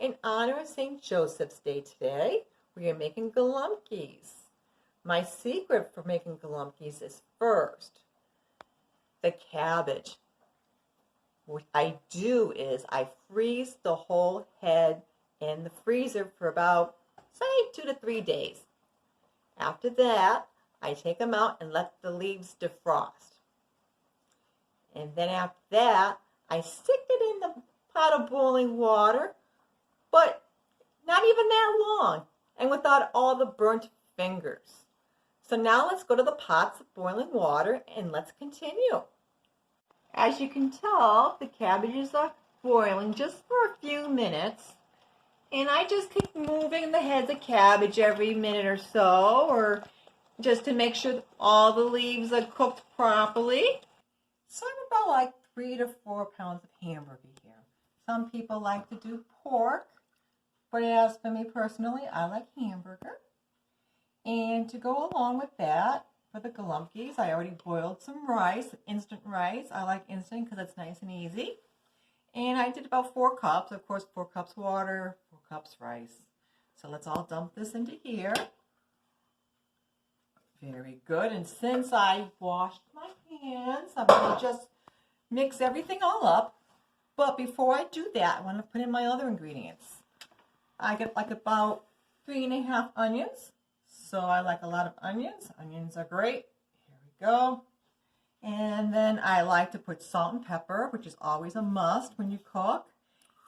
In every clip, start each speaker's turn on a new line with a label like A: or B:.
A: In honor of St. Joseph's Day today, we are making golumbkies. My secret for making golumbkies is first, the cabbage. What I do is I freeze the whole head in the freezer for about, say, 2 to 3 days. After that, I take them out and let the leaves defrost. And then after that, I stick it in the pot of boiling water, but not even that long, and without all the burnt fingers. So now let's go to the pots of boiling water and let's continue. As you can tell, the cabbages are boiling just for a few minutes. And I just keep moving the heads of cabbage every minute or so, or just to make sure that all the leaves are cooked properly. So I'm about like 3 to 4 pounds of hamburger here. Some people like to do pork, but as for me personally, I like hamburger. And to go along with that, for the golumbkies, I already boiled some rice, instant rice. I like instant because it's nice and easy. And I did about 4 cups, of course, 4 cups water, 4 cups rice. So let's all dump this into here. Very good. And since I washed my hands, I'm going to just mix everything all up. But before I do that, I want to put in my other ingredients. I get like about 3½ onions. So I like a lot of onions. Onions are great. Here we go. And then I like to put salt and pepper, which is always a must when you cook.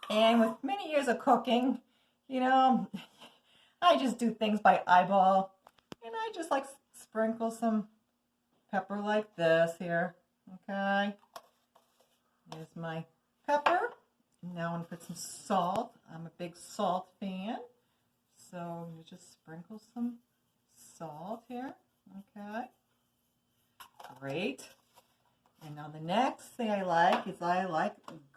A: And with many years of cooking, you know, I just do things by eyeball. And I just like sprinkle some pepper like this here. Okay. Here's my pepper. Now I'm going to put some salt. I'm a big salt fan. So you just sprinkle some salt here. Okay. Great. And now the next thing I like is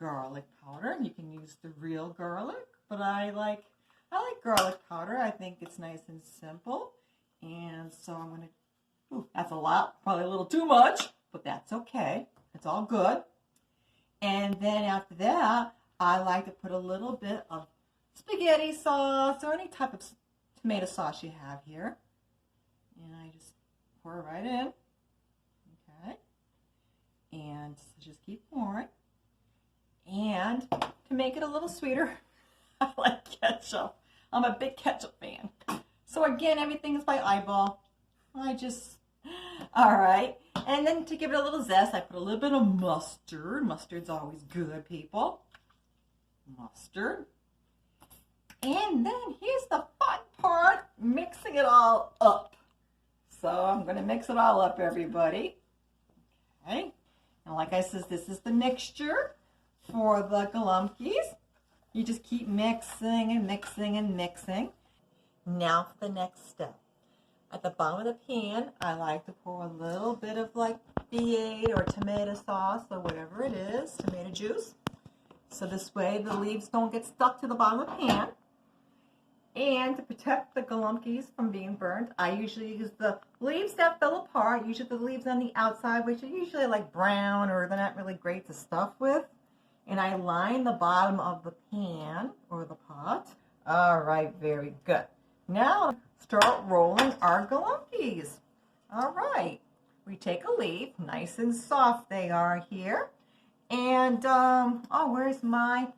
A: garlic powder. You can use the real garlic, but I like garlic powder. I think it's nice and simple. And so I'm going to, that's a lot, probably a little too much, but that's okay. It's all good. And then after that, I like to put a little bit of spaghetti sauce or any type of tomato sauce you have here. And I just pour it right in. Okay. And just keep pouring. And to make it a little sweeter, I like ketchup. I'm a big ketchup fan. So again, everything is by eyeball. All right. And then to give it a little zest, I put a little bit of mustard. Mustard's always good, people. Mustard. And then here's the fun part, mixing it all up. So I'm going to mix it all up, everybody. Okay. And like I said, this is the mixture for the golumbkies. You just keep mixing and mixing and mixing. Now for the next step. At the bottom of the pan, I like to pour a little bit of like V8 or tomato sauce or whatever it is, tomato juice. So this way the leaves don't get stuck to the bottom of the pan. And to protect the golumbkies from being burned, I usually use the leaves that fell apart, usually the leaves on the outside, which are usually like brown or they're not really great to stuff with. And I line the bottom of the pan or the pot. All right, very good. Now start rolling our golumbkies. All right, we take a leaf, nice and soft they are here. And, oh, where's my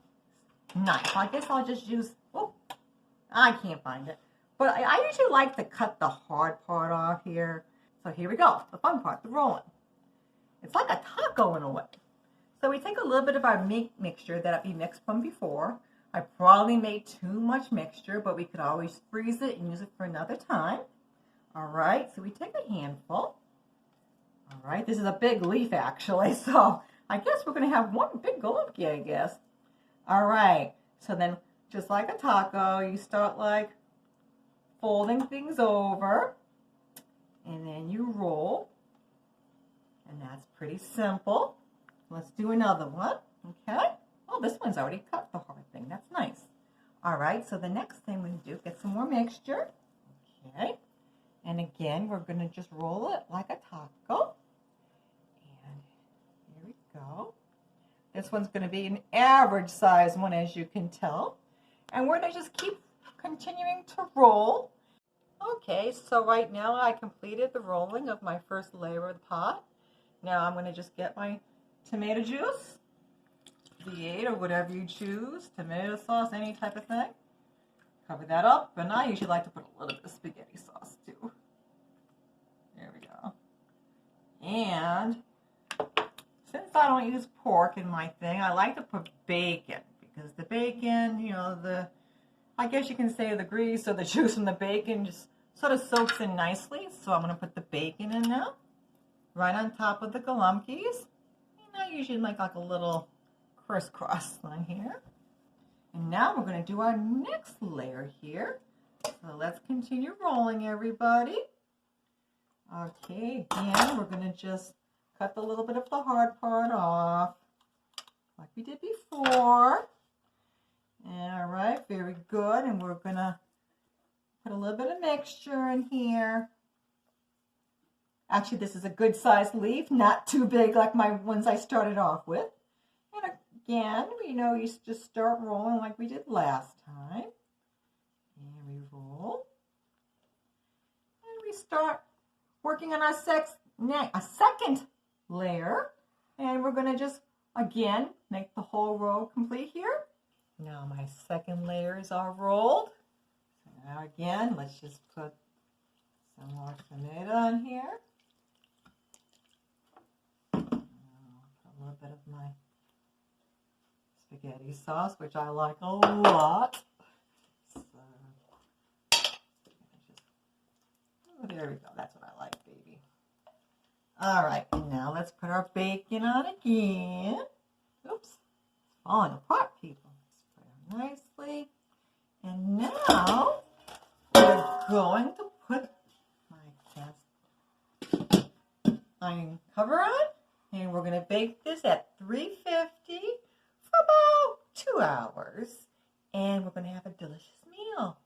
A: knife? I guess I'll just use, I can't find it. But I usually like to cut the hard part off here. So here we go, the fun part, the rolling. It's like a taco in a way. So we take a little bit of our meat mixture that we mixed from before. I probably made too much mixture, but we could always freeze it and use it for another time. All right, so we take a handful. All right, this is a big leaf actually, so I guess we're going to have one big golumbki, I guess. All right, so then just like a taco, you start like folding things over, and then you roll, and that's pretty simple. Let's do another one, okay? Oh, this one's already cut the hard thing. That's nice. All right, so the next thing we do, get some more mixture, okay? And again, we're going to just roll it like a taco. And here we go. This one's going to be an average size one, as you can tell. And we're going to just keep continuing to roll. Okay, so right now I completed the rolling of my first layer of the pot. Now I'm going to just get my tomato juice, V8 or whatever you choose, tomato sauce, any type of thing. Cover that up, and I usually like to put a little bit of spaghetti sauce too. There we go. And since I don't use pork in my thing, I like to put bacon, because the bacon, you know, I guess you can say the grease or the juice from the bacon just sort of soaks in nicely. So I'm going to put the bacon in now, right on top of the golumbkies. And I usually make like a little crisscross line here. And now we're going to do our next layer here. So let's continue rolling, everybody. Okay, again, we're going to just cut the little bit of the hard part off, like we did before. All right, very good. And we're going to put a little bit of mixture in here. Actually, this is a good sized leaf, not too big like my ones I started off with. And again, you know, you just start rolling like we did last time. And we roll. And we start working on our second layer. And we're going to just, again, make the whole row complete here. Now my second layers are rolled. So now again, let's just put some more tomato on here. Put a little bit of my spaghetti sauce, which I like a lot. So, oh, there we go. That's what I like, baby. All right, and now let's put our bacon on again. Oops, it's falling apart, people. Let's put it nicely. And now we're going to put my cast iron cover on, and we're going to bake this at 350 for about 2 hours, and we're going to have a delicious meal.